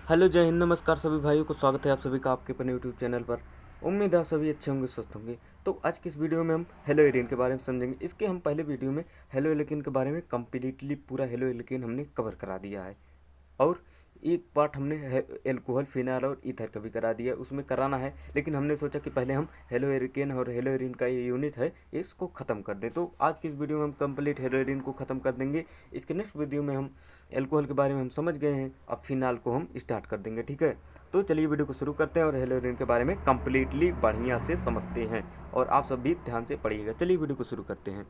Hello, जय हिंद, नमस्कार सभी भाइयों को। स्वागत है आप सभी का आपके अपने यूट्यूब चैनल पर। उम्मीद है आप सभी अच्छे होंगे, स्वस्थ होंगे। तो आज की इस वीडियो में हम हेलो एलियन के बारे में समझेंगे। इसके हम पहले वीडियो में हेलो एलियन के बारे में कम्प्लीटली पूरा हेलो एलियन हमने कवर करा दिया है। और एक पार्ट हमने एल्कोहल, फिनाइल और ईथर का भी करा दिया, उसमें कराना है, लेकिन हमने सोचा कि पहले हम हेलो एरिकेन और हेलो एरिन का ये यूनिट है इसको ख़त्म कर दें। तो आज की इस वीडियो में हम कंप्लीट हेलो एरिन को ख़त्म कर देंगे। इसके नेक्स्ट वीडियो में हम एल्कोहल के बारे में हम समझ गए हैं, अब फिनाइल को हम स्टार्ट कर देंगे। ठीक है, तो चलिए वीडियो को शुरू करते हैं और हेलो एरिन के बारे में कंप्लीटली बढ़िया से समझते हैं, और आप सब भी ध्यान से पढ़िएगा। चलिए वीडियो को शुरू करते हैं।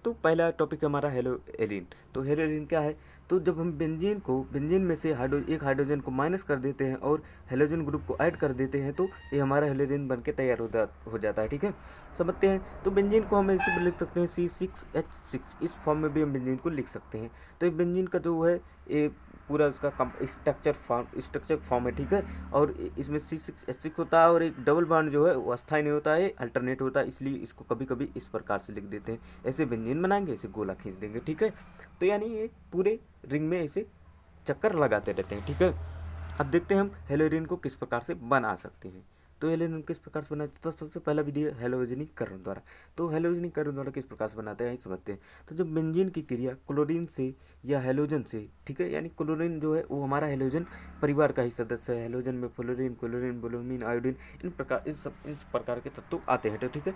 तो पहला टॉपिक हमारा हेलो एलिन। तो हेलो एलिन क्या है? तो जब हम बेंजीन में से एक हाइड्रोजन को माइनस कर देते हैं और हेलोजन ग्रुप को ऐड कर देते हैं, तो ये हमारा हेलो एलिन बन के तैयार हो जाता है। ठीक है, समझते हैं। तो बेंजीन को हम ऐसे भी लिख सकते हैं C6H6, इस फॉर्म में भी हम बेंजीन को लिख सकते हैं। तो ये बेंजीन का जो है ये पूरा उसका स्ट्रक्चर फॉर्म है। ठीक है, और इसमें C6H6 होता है, और एक डबल बॉन्ड जो है वो अस्थायी नहीं होता है, अल्टरनेट होता है, इसलिए इसको कभी कभी इस प्रकार से लिख देते हैं। ऐसे व्यंजन बनाएंगे, ऐसे गोला खींच देंगे। ठीक है, तो यानी ये पूरे रिंग में ऐसे चक्कर लगाते रहते हैं। ठीक है, अब देखते हैं हम हेलोजन को किस प्रकार से बना सकते हैं। तो हेलोजन किस प्रकार से बनाते हैं? तो सबसे पहला विधि है हेलोजनीकरण द्वारा। तो हेलोजनीकरण द्वारा किस प्रकार से बनाते हैं यही समझते हैं। तो जब बेंजीन की क्रिया क्लोरीन से या हेलोजन से, ठीक है, यानी क्लोरीन जो है वो हमारा हेलोजन परिवार का ही सदस्य है। हेलोजन में फ्लोरीन, क्लोरीन, ब्रोमीन, आयोडीन, इस प्रकार के तत्व आते हैं। तो ठीक है,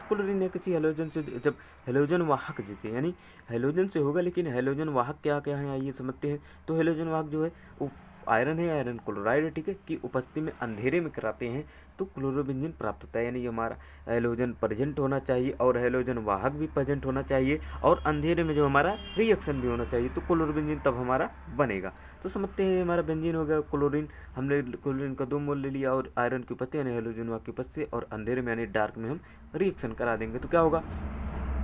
क्लोरीन या किसी हेलोजन से जब हेलोजन वाहक जैसे, यानी हेलोजन से होगा, लेकिन हेलोजन वाहक क्या क्या है आइए समझते हैं। तो हेलोजन वाहक जो है वो आयरन है, आयरन क्लोराइड है, ठीक है, की उपस्थिति में अंधेरे में कराते हैं तो क्लोरोबेंजीन प्राप्त होता है। यानी हमारा हेलोजन प्रेजेंट होना चाहिए और हेलोजन वाहक भी प्रेजेंट होना चाहिए, और अंधेरे में जो हमारा रिएक्शन भी होना चाहिए, तो क्लोरोबेंजीन तब हमारा बनेगा। तो समझते हैं हमारा बेंजीन हो गया क्लोरीन। हमने क्लोरीन का 2 मोल ले लिया, और आयरन की उपस्थिति यानी हेलोजन वाहक की उपस्थिति, और अंधेरे में यानी डार्क में हम रिएक्शन करा देंगे। तो क्या होगा,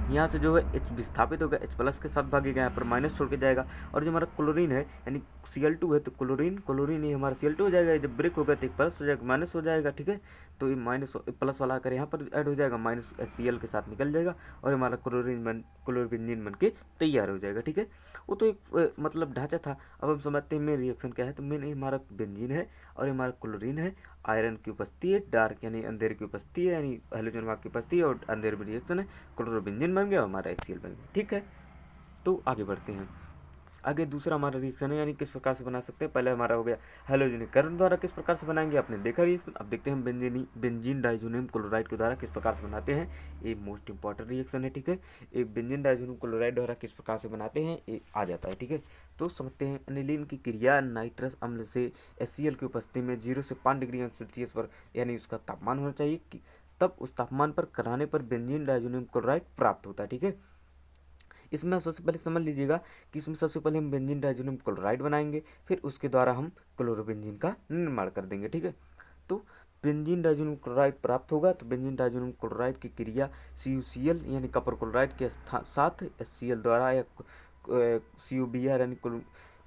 यहाँ से जो है H विस्थापित होगा, H प्लस के साथ भागेगा, यहाँ पर माइनस छोड़ के जाएगा। और जो हमारा क्लोरीन है यानी Cl2 है, तो क्लोरीन ही हमारा Cl2 हो जाएगा। जब ब्रेक होगा तो एक प्लस हो जाएगा, माइनस हो जाएगा। ठीक है, तो ये माइनस प्लस वाला आकर यहाँ पर ऐड हो जाएगा, माइनस Cl के साथ निकल जाएगा, और हमारा क्लोरोबेंजीन बन के तैयार हो जाएगा। ठीक है, वो तो एक मतलब ढांचा था। अब हम समझते हैं मेन रिएक्शन क्या है। तो मेन हमारा बेंजीन है और हमारा क्लोरीन है, आयरन की उपस्थिति है, डार्क यानी अंधेरे की उपस्थिति है, यानी हेलोजन वाहक की उपस्थिति है, और अंधेरे में रिएक्शन है, क्लोरोबेंजीन बन गया, हमारा HCl बन गया। ठीक है, तो आगे बढ़ते हैं। आगे दूसरा हमारा रिएक्शन है, यानी किस प्रकार से बना सकते हैं। पहले हमारा हो गया हेलोजनीकरण द्वारा किस प्रकार से बनाएंगे, आपने देखा रिएक्शन। अब देखते हैं हम बेंजीन डाइजोनियम क्लोराइड के द्वारा किस प्रकार से बनाते हैं। ये मोस्ट इंपॉर्टेंट रिएक्शन है। ठीक है, ये बेंजीन डाइजोनियम क्लोराइड द्वारा किस प्रकार से बनाते हैं ये आ जाता है। ठीक है, तो समझते हैं। एनिलीन की क्रिया नाइट्रस अम्ल से HCl की उपस्थिति में 0 से 5 डिग्री सेल्सियस पर, यानी उसका तापमान होना चाहिए कि तब उस तापमान पर कराने पर बेंजीन डाइजोनियम क्लोराइड प्राप्त होता है। ठीक है, इसमें आप सबसे पहले समझ लीजिएगा कि इसमें सबसे पहले हम बेंजीन डाइजोनियम क्लोराइड बनाएंगे, फिर उसके द्वारा हम क्लोरोबेंजीन का निर्माण कर देंगे। ठीक है, तो बेंजीन डाइजोनियम क्लोराइड प्राप्त होगा, तो बेंजीन डाइजोनियम क्लोराइड की क्रिया CuCl यानी कॉपर क्लोराइड के साथ HCl द्वारा, या CuBr यानी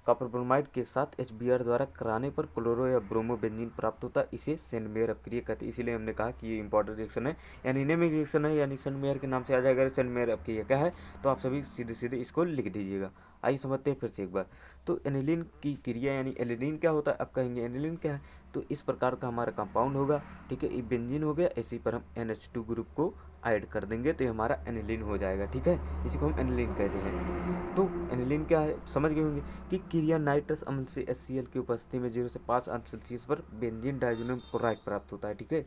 कॉपर ब्रोमाइड के साथ HBr द्वारा कराने पर क्लोरो या ब्रोमो बेंजीन प्राप्त होता है। इसे सेंडमेयर अपक्रिया कहते हैं। इसीलिए हमने कहा कि ये इंपॉर्टेंट रिएक्शन है, यानी एनेमिक रिएक्शन है, यानी सेंडमेयर के नाम से आ जाएगा। सेंडमेयर अपक्रिया क्या है, तो आप सभी सीधे सीधे इसको लिख दीजिएगा। आइए समझते हैं फिर से एक बार। तो एनिलीन की क्रिया यानी एनिलीन क्या होता है, अब कहेंगे एनिलीन क्या है। तो इस प्रकार का हमारा कंपाउंड होगा। ठीक है, ये बेंजीन हो गया, इसी पर हम NH2 ग्रुप को ऐड कर देंगे तो ये हमारा एनिलीन हो जाएगा। ठीक है, इसी को हम एनिलीन कहते हैं। तो एनिलीन क्या है समझ गए होंगे कि क्रिया नाइट्रस अम्ल से HCl की उपस्थिति में 0 से 5 अंश सेल्सियस पर बेंजीन डाइजोनियम क्लोराइड प्राप्त होता है। ठीक है,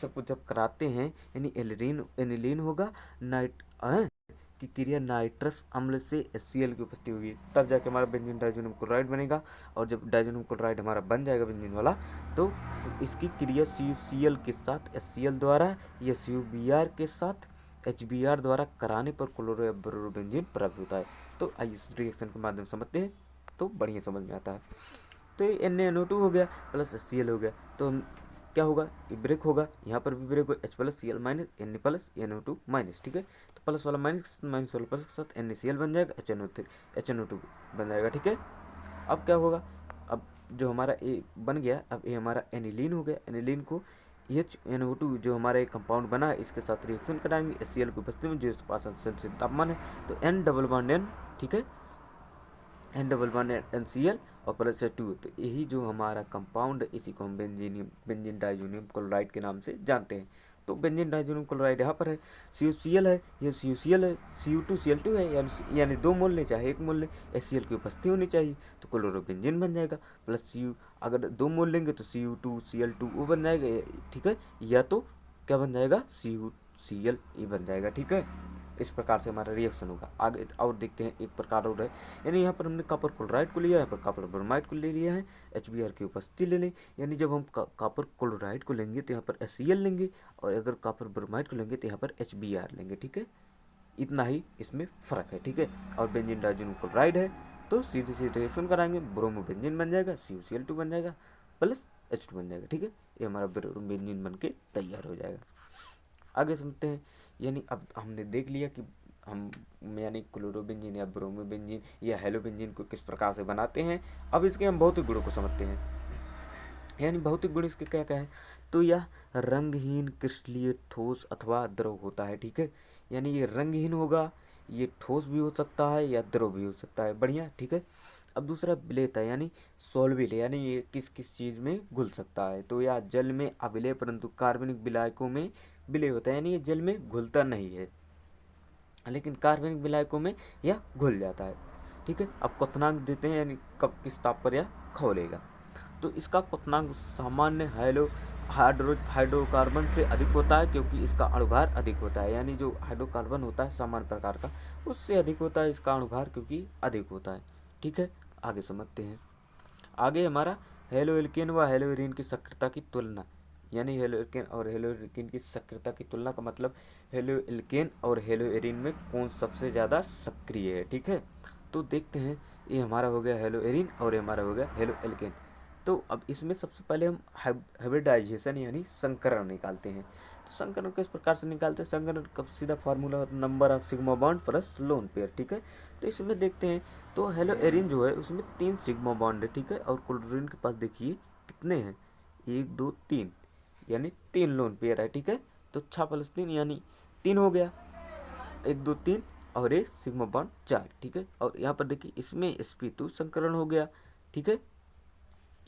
सब कुछ जब कराते हैं यानी एनिलीन होगा, नाइट की क्रिया नाइट्रस अम्ल से HCl की उपस्थिति होगी, तब जाके हमारा बेंजीन डाइजोनियम क्लोराइड बनेगा। और जब डाइजोनियम क्लोराइड हमारा बन जाएगा बेंजीन वाला, तो इसकी क्रिया CuCl के साथ HCl द्वारा या CuBr के साथ HBr द्वारा कराने पर क्लोरो या ब्रोरोबेंजीन प्राप्त होता है। तो आइए इस रिएक्शन के माध्यम से समझते हैं, तो बढ़िया समझ में आता है। तो ये NaNO2 हो गया प्लस HCl हो गया, तो हम क्या होगा, ये ब्रेक होगा, यहाँ पर भी ब्रेक होगा, H plus Cl minus Na plus NO2 minus. ठीक है, तो प्लस वाला माइनस, माइनस वाला प्लस के साथ NaCl बन जाएगा, HNO2 बन जाएगा। ठीक है, अब क्या होगा, अब जो हमारा ए बन गया, अब ये हमारा एनिलीन हो गया। एनिलीन को HNO2 जो हमारा एक कंपाउंड बना है इसके साथ रिएक्शन कराएंगे। HCl की उपस्थिति में 0 से 5 सेल्सियस तापमान है, तो N डबल बॉन्ड N। ठीक है, N NCl और प्लस H2। तो यही जो हमारा कंपाउंड है इसी को हम बेंजीन डाइजोनियम क्लोराइड के नाम से जानते हैं। तो बेंजीन डाइजोनियम क्लोराइड यहाँ पर है, CuCl है, ये CuCl है, Cu2Cl2 है, यानी 2 मोल लें चाहे 1 मोल लें, HCl की उपस्थिति होनी चाहिए तो क्लोरोबेंजीन बन जाएगा। प्लस अगर 2 मोल लेंगे तो Cu2Cl2 वो बन जाएगा, ठीक है, या तो क्या बन जाएगा, CuCl ये बन जाएगा, ठीक है। इस प्रकार से हमारा रिएक्शन होगा। आगे और देखते हैं, एक प्रकार और है, यानी यहाँ पर हमने कॉपर क्लोराइड को लिया, यहाँ पर कॉपर ब्रोमाइड को ले लिया है, HBr की उपस्थिति ले लें। यानी जब हम कॉपर क्लोराइड को लेंगे तो यहाँ पर HCl लेंगे, और अगर कॉपर ब्रोमाइड को लेंगे तो यहाँ पर HBr लेंगे, ठीक है। इतना ही इसमें फ़र्क है, ठीक है। और बेंजीन डाइजोनियम क्लोराइड है तो सीधे सीधे रिएक्शन कराएंगे, ब्रोमोबेंजीन बन जाएगा, CuCl2 बन जाएगा, प्लस H2 बन जाएगा, ठीक है। ये हमारा ब्रोमोबेंजीन बन के तैयार हो जाएगा। आगे समझते हैं, यानी अब हमने देख लिया कि हम यानी क्लोरोबेंजीन या ब्रोमोबेंजीन या हेलोबेंजीन को किस प्रकार से बनाते हैं। अब इसके हम भौतिक गुणों को समझते हैं, यानी भौतिक गुण इसके क्या क्या है। तो यह रंगहीन क्रिस्टलीय ठोस अथवा द्रव होता है, ठीक है। यानी ये रंगहीन होगा, ये ठोस भी हो सकता है या द्रव भी हो सकता है, बढ़िया, ठीक है। अब दूसरा विलेयता है, यानी सॉल्वेबल, यानी ये किस किस चीज़ में घुल सकता है। तो यह जल में अविलेय परंतु कार्बनिक विलायकों में विलेय होता है, यानी ये जल में घुलता नहीं है लेकिन कार्बनिक विलायकों में यह घुल जाता है, ठीक है। अब क्वथनांक देते हैं, यानी कब किस ताप पर यह खौलेगा। तो इसका क्वथनांक सामान्य हाइड्रोकार्बन से अधिक होता है, क्योंकि इसका अणुभार अधिक होता है। यानी जो हाइड्रोकार्बन होता है सामान्य प्रकार का, उससे अधिक होता है इसका अणुभार, क्योंकि अधिक होता है, ठीक है। आगे समझते हैं। आगे हमारा हेलोएल्केन व हेलोएरीन की सक्रियता की तुलना, यानी हेलोएल्केन और हेलोएरीन की सक्रियता की तुलना का मतलब हेलोएल्केन और हेलोएरीन में कौन सबसे ज़्यादा सक्रिय है, ठीक है। तो देखते हैं, ये हमारा हो गया हेलोएरीन और ये हमारा हो गया हेलोएल्केन। तो अब इसमें सबसे पहले हम हाइब्रिडाइजेशन यानी संकरण निकालते हैं। तो संकरण किस प्रकार से निकालते हैं, संकरण का सीधा फार्मूला होता है number of sigma bond plus lone pair, ठीक है। तो इसमें देखते हैं, तो हेलोएरीन जो है उसमें 3 सिग्मा बॉन्ड है, ठीक है। और क्लोरीन के पास देखिए कितने हैं, 1 2 3, यानी 3 लोन पेयर है, ठीक है। तो 6 प्लस 3 यानी 3 हो गया, 1 2 3 और एक सिग्मा बॉन्ड 4, ठीक है। और यहाँ पर देखिए इसमें sp2 संकरण हो गया, ठीक है।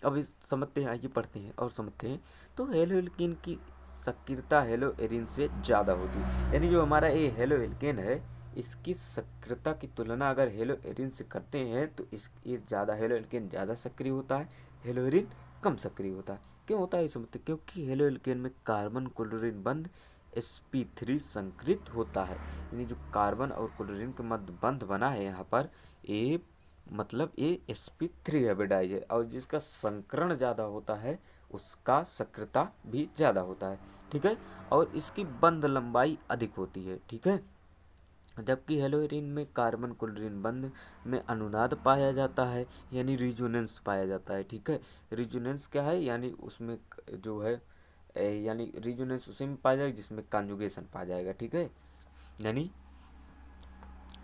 अब इस समझते हैं, आइए पढ़ते हैं और समझते हैं। तो हेलोएल्केन की सक्रियता हेलोएरीन से ज़्यादा होती है, यानी जो हमारा ये हेलोएल्केन है इसकी सक्रियता की तुलना अगर हेलोएरीन से करते हैं तो ये ज़्यादा, हेलोएल्केन ज़्यादा सक्रिय होता है, हेलोएरीन कम सक्रिय होता है। क्यों होता है ये समझते हैं, क्योंकि हेलोएल्केन में कार्बन क्लोरीन बंध sp3 संकृत होता है, यानी जो कार्बन और क्लोरीन के मध्य बंध बना है यहाँ पर, ये मतलब ये sp3 हाइब्रिडाइज है, और जिसका संकरण ज़्यादा होता है उसका सक्रियता भी ज़्यादा होता है, ठीक है। और इसकी बंध लंबाई अधिक होती है, ठीक है। जबकि हेलोएरीन में कार्बन क्लोरीन बंध में अनुनाद पाया जाता है, यानी रिजोनेंस पाया जाता है, ठीक है। रिजोनेंस क्या है, यानी उसमें जो है यानी रिजोनेंस उसी में पाया जाएगा जिसमें कॉन्जुगेशन पाया जाएगा, ठीक है, यानी,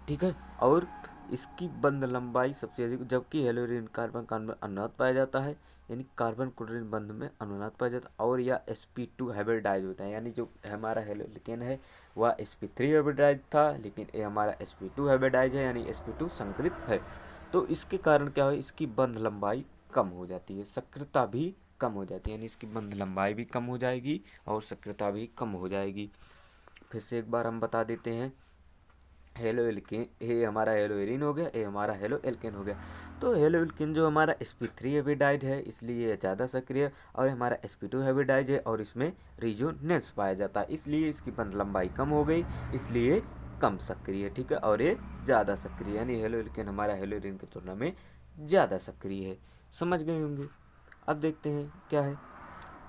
ठीक है। और इसकी बंध लंबाई सबसे अधिक, जबकि हेलोएरीन कार्बन कार्बन अनुनाद पाया जाता है, यानी कार्बन क्लोरीन बंध में अनुनाद पाया जाता है, और यह sp2 हाइब्रिडाइज होता है। यानी जो हमारा हेलोएल्केन है वह sp3 हाइब्रिडाइज था, लेकिन ये हमारा sp2 हाइब्रिडाइज है, यानी sp2 संकरित है। तो इसके कारण क्या है, इसकी बंध लंबाई कम हो जाती है, सक्रियता भी कम हो जाती है, यानी इसकी बंध लंबाई भी कम हो जाएगी और सक्रियता भी कम हो जाएगी। फिर से एक बार हम बता देते हैं, हेलोएल्केन, ये हमारा हेलोएरीन हो गया, ये हमारा हेलोएल्केन हो गया। तो हेलोएल्केन जो हमारा sp3 हाइब्रिडाइज है इसलिए ये ज़्यादा सक्रिय, और हमारा sp2 हाइब्रिडाइज है और इसमें रिजोनेंस पाया जाता है, इसलिए इसकी बंध लंबाई कम हो गई, इसलिए कम सक्रिय, ठीक है। और ये ज़्यादा सक्रिय, यानी हेलोएल्केन हमारा हेलोएरीन की तुलना में ज़्यादा सक्रिय है। समझ गए होंगे। अब देखते हैं क्या है,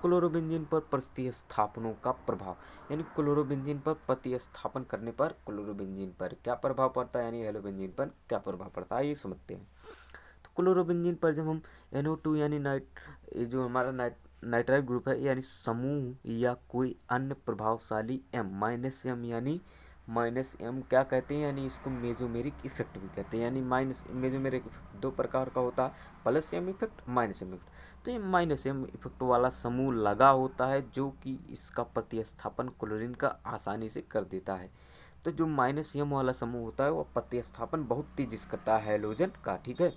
क्लोरोबेंजीन पर प्रतिस्थापनों का प्रभाव, यानी क्लोरोबेंजीन पर प्रतिस्थापन करने पर क्लोरोबेंजीन पर क्या प्रभाव पड़ता है, यानी हेलोबेंजीन पर क्या प्रभाव पड़ता है, ये समझते हैं। तो क्लोरोबेंजीन पर जब हम NO2 यानी जो हमारा नाइट्राइल ग्रुप है, यानी समूह या कोई अन्य प्रभावशाली M यानी -M क्या कहते हैं, यानी इसको मेजोमेरिक इफेक्ट भी कहते हैं, यानी मेजोमेरिक इफेक्ट 2 प्रकार का होता है, +M इफेक्ट, -M इफेक्ट। तो ये -M इफेक्ट वाला समूह लगा होता है जो कि इसका प्रतिस्थापन क्लोरीन का आसानी से कर देता है। तो जो -M वाला समूह होता है वो प्रतिस्थापन बहुत तेजी से करता है हैलोजन का, ठीक है।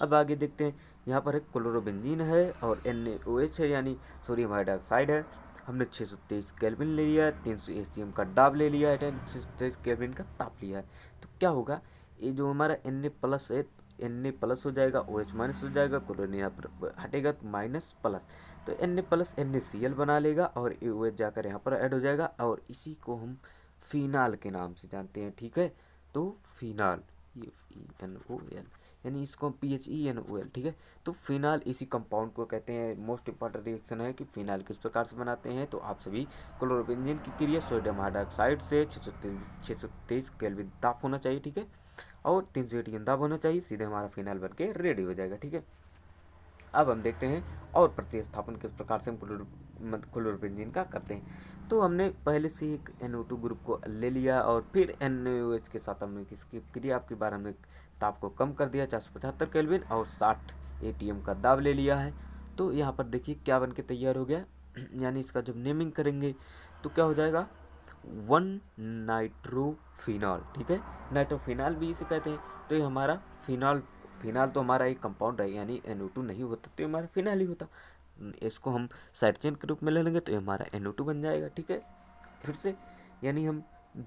अब आगे देखते हैं, यहाँ पर एक क्लोरोबेंजीन है और NaOH है यानी सोडियम हाइड्रोक्साइड है। हमने 623 केल्विन ले लिया है, 300 ACM का दाब ले लिया है, 623 केल्विन का ताप लिया है। तो क्या होगा, ये जो हमारा Na प्लस है, Na प्लस हो जाएगा, OH माइनस हो जाएगा, क्लोरीन यहाँ पर हटेगा तो माइनस प्लस, तो Na प्लस NaCl बना लेगा और OH जाकर यहाँ पर ऐड हो जाएगा और इसी को हम फिनाल के नाम से जानते हैं, ठीक है। तो फिनाल FeNOL यानी इसको हम PHENOL, ठीक है। तो फिनाल इसी कंपाउंड को कहते हैं। मोस्ट इंपॉर्टेंट रिएक्शन है कि फिनाल किस प्रकार से बनाते हैं। तो आप सभी क्लोरोबेंजीन की क्रिया सोडियम हाइड्रोक्साइड से 623 केल्विन ताप होना चाहिए, ठीक है, और 300 ATM दाब होना चाहिए, सीधे हमारा फिनाल बन के रेडी हो जाएगा, ठीक है। अब हम देखते हैं और प्रतिस्थापन किस प्रकार से हम क्लोरोबेंजीन का करते हैं। तो हमने पहले से एक NO2 ग्रुप को ले लिया और फिर NaOH के साथ हमने किसकी क्रिया, आपकी बार हमने ताप को कम कर दिया 475 केल्विन और 60 ATM का दाब ले लिया है। तो यहाँ पर देखिए क्या बन के तैयार हो गया यानी इसका जब नेमिंग करेंगे तो क्या हो जाएगा 1 नाइट्रोफिनॉल, ठीक है। नाइट्रोफिनॉल भी इसे कहते हैं। तो ये हमारा फिनॉल, फिनाल तो हमारा एक कंपाउंड है यानी NO2 नहीं होता तो ये हमारा फिनाल ही होता। इसको हम साइड चेन के रूप में ले लेंगे तो ये हमारा NO2 बन जाएगा, ठीक है। फिर से यानी हम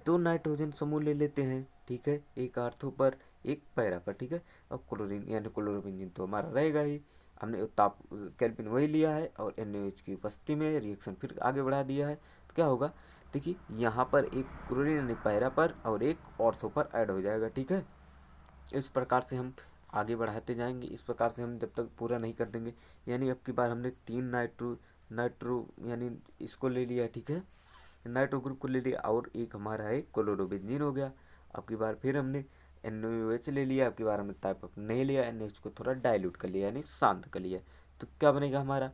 2 नाइट्रोजन समूह ले लेते हैं, ठीक है, एक आर्थो पर एक पैरा पर, ठीक है। अब क्लोरीन यानी क्लोरोबेंजीन तो हमारा रहेगा ही, हमने ताप केल्विन वही लिया है और NaOH की उपस्थिति में रिएक्शन फिर आगे बढ़ा दिया है। तो क्या होगा, देखिए यहाँ पर एक क्लोरीन यानी पैरा पर और एक ऑर्थो पर ऐड हो जाएगा, ठीक है। इस प्रकार से हम आगे बढ़ाते जाएंगे, इस प्रकार से हम जब तक पूरा नहीं कर देंगे। यानी अब की बार हमने 3 नाइट्रो यानी इसको ले लिया, ठीक है, नाइट्रो ग्रुप को ले लिया और एक हमारा है क्लोरोबेंजीन हो गया। अब की बार फिर हमने NaOH ले लिया, अब की बार हमने ताप नहीं लिया, NaOH को थोड़ा डाइल्यूट कर लिया यानी शांत कर लिया। तो क्या बनेगा हमारा,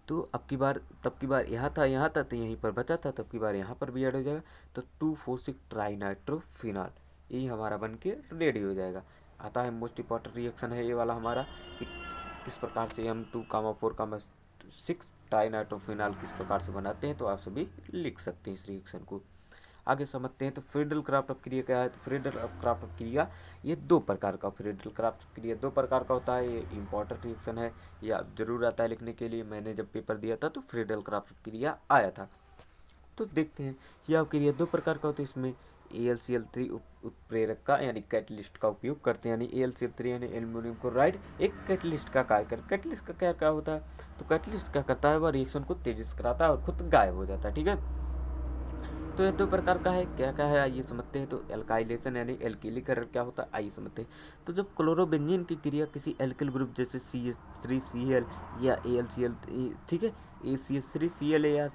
तो अब की बार तब की बार यहाँ था तो यहीं पर बचा था, तब की बार यहाँ पर भी ऐड हो जाएगा। तो 2,4,6 ट्राइनाइट्रोफिनॉल यही हमारा बन के रेडी हो जाएगा। आता है मोस्ट इंपॉर्टेंट रिएक्शन है ये वाला हमारा कि किस प्रकार से हम 2,4,6 ट्राइनाइट्रोफिनॉल किस प्रकार से बनाते हैं। तो आप सभी लिख सकते हैं इस रिएक्शन को। आगे समझते हैं तो फ्रीडल क्राफ्ट ऑफ क्रिया क्या है। तो फ्रीडल क्राफ्ट ऑफ क्रिया ये 2 प्रकार का, फ्रीडल क्राफ्ट ऑफ क्रिया 2 प्रकार का होता है। ये इंपॉर्टेंट रिएक्शन है, ये जरूर आता है लिखने के लिए। मैंने जब पेपर दिया था तो फ्रीडल क्राफ्ट ऑफ क्रिया आया था। तो देखते हैं ये आप क्रिया 2 प्रकार का होता है। इसमें AlCl3 उत्प्रेरक का यानी कैटलिस्ट का उपयोग करते हैं, यानी AlCl3 यानी एल्यूमिनियम क्लोराइड एक कैटलिस्ट का कार्य कर। कैटलिस्ट का क्या होता है, तो कैटलिस्ट क्या करता है, वह रिएक्शन को तेजी से कराता है और खुद गायब हो जाता है, ठीक है। तो ये 2 प्रकार का है, क्या क्या है आइए समझते हैं। तो एल्काइलेशन यानी एल्किलीकरण क्या होता है आइए समझते हैं। तो जब क्लोरोबेंजीन की क्रिया किसी एल्किल ग्रुप जैसे CH3Cl या AlCl, ठीक है, CH3Cl या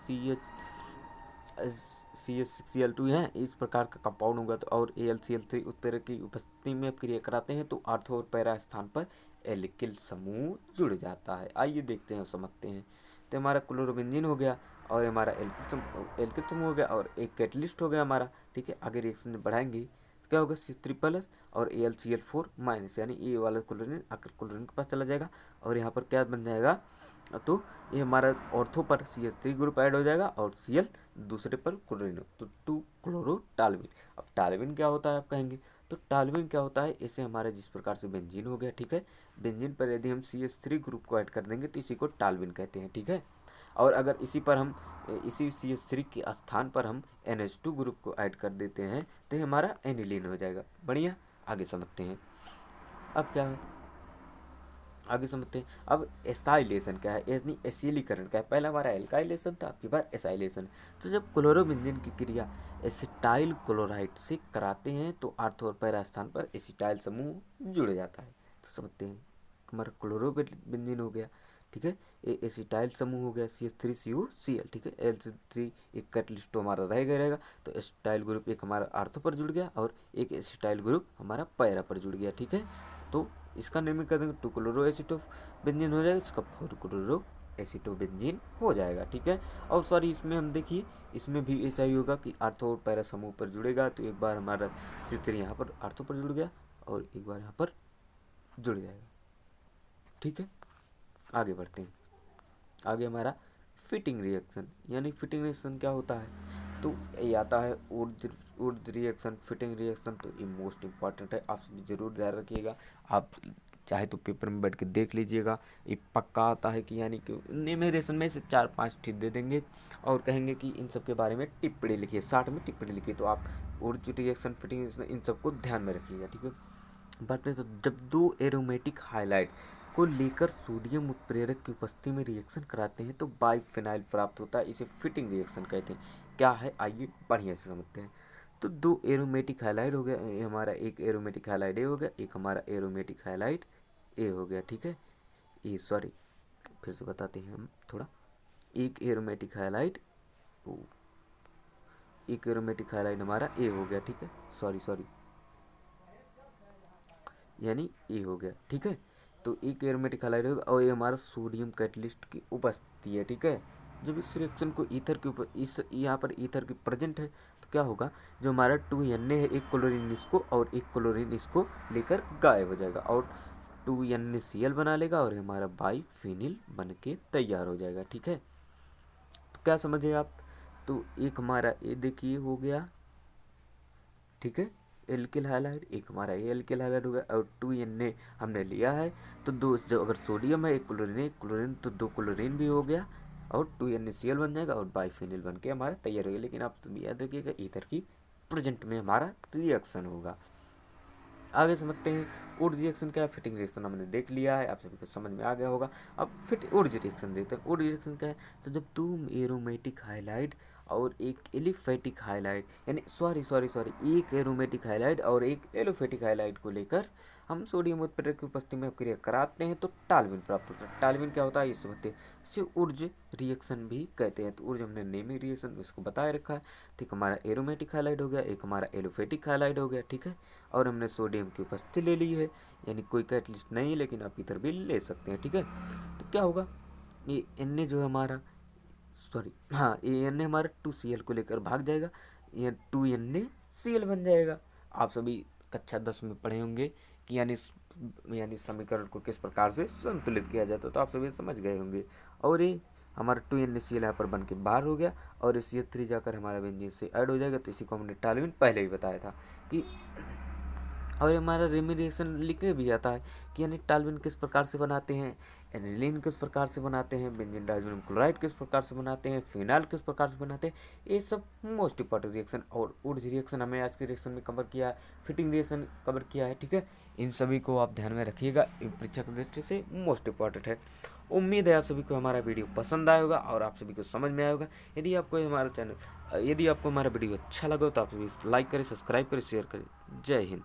CH6Cl2 है, इस प्रकार का कंपाउंड होगा तो और AlCl3 उत्प्रेरक की उपस्थिति में क्रिया कराते हैं तो आर्थो और पैरा स्थान पर एल्किल समूह जुड़ जाता है। आइए देखते हैं समझते हैं। तो हमारा क्लोरोबेंजीन हो गया और हमारा एल्किल समूह हो गया और एक कैटलिस्ट हो गया हमारा, ठीक है। आगे रिएक्शन बढ़ाएंगे तो क्या होगा CH3 प्लस और AlCl4 माइनस, यानी ये वाला क्लोरीन आकर क्लोरीन के पास चला जाएगा और यहाँ पर क्या बन जाएगा, तो ये हमारा ऑर्थो पर CH3 ग्रुप ऐड हो जाएगा और Cl दूसरे पर क्लोरीन, तो 2 क्लोरोटाल्विन। अब टाल्विन क्या होता है आप कहेंगे, तो टाल्विन क्या होता है, इसे हमारे जिस प्रकार से बेंजीन हो गया, ठीक है, बेंजीन पर यदि हम CH3 ग्रुप को ऐड कर देंगे तो इसी को टाल्विन कहते हैं, ठीक है। और अगर इसी पर हम इसी CH3 के स्थान पर हम NH2 ग्रुप को ऐड कर देते हैं तो ये हमारा एनिलीन हो जाएगा। बढ़िया, आगे समझते हैं। अब क्या है, आगे समझते हैं। अब एसाइलेशन क्या है, यानी एसिलीकरण क्या है। पहला हमारा एल्काइलेशन था, आपकी बार एसाइलेशन। तो जब क्लोरोबेंजीन की क्रिया एसिटाइल क्लोराइड से कराते हैं तो आर्थो और पैरा स्थान पर एसिटाइल समूह जुड़ जाता है। तो समझते हैं, हमारा क्लोरोबेंजीन हो गया, ठीक है, ये एसिटाइल समूह हो गया CH3COCl, ठीक है। Al3 एक कैटलिस्ट तो हमारा रहेगा, तो एसिटाइल ग्रुप एक हमारा आर्थो पर जुड़ गया और एक एसिटाइल ग्रुप हमारा पैरा पर जुड़ गया, ठीक है। तो इसका नेमिंग कर देंगे 2 क्लोरो एसिटोबेंजीन हो जाएगा, इसका 4 क्लोरो एसिटोबेंजीन हो जाएगा, ठीक है। और सॉरी इसमें हम देखिए इसमें भी ऐसा ही होगा कि आर्थो और पैरा समूह पर जुड़ेगा तो एक बार हमारा CH3 यहाँ पर आर्थो पर जुड़ गया और एक बार यहाँ पर जुड़ जाएगा, ठीक है। आगे बढ़ते हैं। आगे हमारा फिटिंग रिएक्शन, यानी फिटिंग रिएक्शन क्या होता है, तो ये आता है ऊर्ज रिएक्शन, फिटिंग रिएक्शन, तो ये मोस्ट इम्पॉर्टेंट है, आप सभी जरूर ध्यान रखिएगा। आप चाहे तो पेपर में बैठ के देख लीजिएगा, ये पक्का आता है कि यानी कि न्यूमेरेशन में से 4-5 ठीक दे देंगे और कहेंगे कि इन सब के बारे में टिप्पणी लिखिए, 60 में टिप्पणी लिखिए। तो आप ऊर्ज रिएक्शन, फिटिंग रिएक्शन, इन सबको ध्यान में रखिएगा, ठीक है। बात करें तो जब दो एरोमेटिक हाइलाइट को लेकर सोडियम उत्प्रेरक की उपस्थिति में रिएक्शन कराते हैं तो बाइफेनाइल प्राप्त होता है, इसे फिटिंग रिएक्शन कहते हैं। क्या है, आइए बढ़िया से समझते हैं। तो दो एरोमेटिक हाइलाइट हो गया, ये हमारा एक एरोमेटिक हाइलाइट ए हो गया, एक हमारा एरोमेटिक हाइलाइट ए हो गया, ठीक है। ये सॉरी, फिर से बताते हैं हम थोड़ा। एक एरोमेटिक हाइलाइट ओ, एक एरोमेटिक हाइलाइट हमारा ए हो गया, ठीक है। सॉरी, यानी ए हो गया, ठीक है। तो एक एरोमेटिक हाइलाइट होगा और ये हमारा सोडियम कैटलिस्ट की उपस्थिति है, ठीक है। जब इस रिएक्शन को ईथर के ऊपर, इस यहाँ पर ईथर की प्रेजेंट है, तो क्या होगा, जो हमारा 2Na है, एक क्लोरीन इसको और एक क्लोरीन इसको लेकर गायब हो जाएगा और 2NaCl बना लेगा और हमारा बाइफेनिल बन के तैयार हो जाएगा, ठीक है। तो क्या समझे आप, तो एक हमारा ए देखिए हो गया, ठीक है, एल्किल हाइलाइड, एक हमारा ये एल्किल हाइलाइड हो गया और 2Na हमने लिया है। तो दो, जो अगर सोडियम है, एक क्लोरीन, तो 2 क्लोरीन भी हो गया और 2NaCl बन जाएगा और बाइफेनिल बन के हमारा तैयार हो गया। लेकिन आप याद रखिएगा ईथर की प्रेजेंट में हमारा रिएक्शन होगा। आगे समझते हैं ऊर्ज रिएक्शन क्या है। फिटिंग रिएक्शन हमने देख लिया है, आप सभी को समझ में आ गया होगा। अब ऊर्ज रिएक्शन देखते हैं। ऊर्ज रिएक्शन क्या है, तो जब दो एरोमेटिक हाइलाइड और एक एलिफेटिक हाइलाइट, यानी सॉरी एक एरोमेटिक हाइलाइट और एक एलोफेटिक हाइलाइट को लेकर हम सोडियम उत्प्रेरक की उपस्थिति में क्रिया कराते हैं तो टाल्विन प्राप्त होता है। टाल्विन क्या होता है ये समझते हैं, इसे ऊर्ज रिएक्शन भी कहते हैं। तो ऊर्ज हमने नेमी रिएक्शन इसको बताए रखा है। ठीक, हमारा एरोमेटिक हाइलाइट हो गया, एक हमारा एलोफेटिक हाइलाइट हो गया, ठीक है। और हमने सोडियम की उपस्थिति ले ली है, यानी कोई कैटलिस्ट नहीं है, लेकिन आप इधर भी ले सकते हैं, ठीक है। तो क्या होगा, ये Na जो है हमारा, सॉरी हाँ, ये Na हमारा 2Cl को लेकर भाग जाएगा, ये 2NaCl बन जाएगा। आप सभी कक्षा 10 में पढ़े होंगे कि यानी समीकरण को किस प्रकार से संतुलित किया जाता है, तो आप सभी समझ गए होंगे। और ये हमारा 2NaCl यहाँ पर बन के बाहर हो गया और CH3 जाकर हमारा बेंजीन से ऐड हो जाएगा। तो इसी को हमने टाल्विन पहले ही बताया था कि, और हमारा रेमी रिएक्शन लिखने भी आता है कि यानी टाल्विन किस प्रकार से बनाते हैं, एनिलीन किस प्रकार से बनाते हैं, बेंजीन डाइज़ोनियम क्लोराइड किस प्रकार से बनाते हैं, फिनाइल किस प्रकार से बनाते हैं, ये सब मोस्ट इंपॉर्टेंट रिएक्शन। और ऊर्ज रिएक्शन हमें आज के रिएक्शन में कवर किया है, फिटिंग रिएक्शन कवर किया है, ठीक है। इन सभी को आप ध्यान में रखिएगा, परीक्षा की दृष्टि से मोस्ट इंपॉर्टेंट है। उम्मीद है आप सभी को हमारा वीडियो पसंद आया होगा और आप सभी को समझ में आया होगा। यदि आपको हमारा वीडियो अच्छा लगा तो आप सभी लाइक करें, सब्सक्राइब करें, शेयर करें। जय हिंद।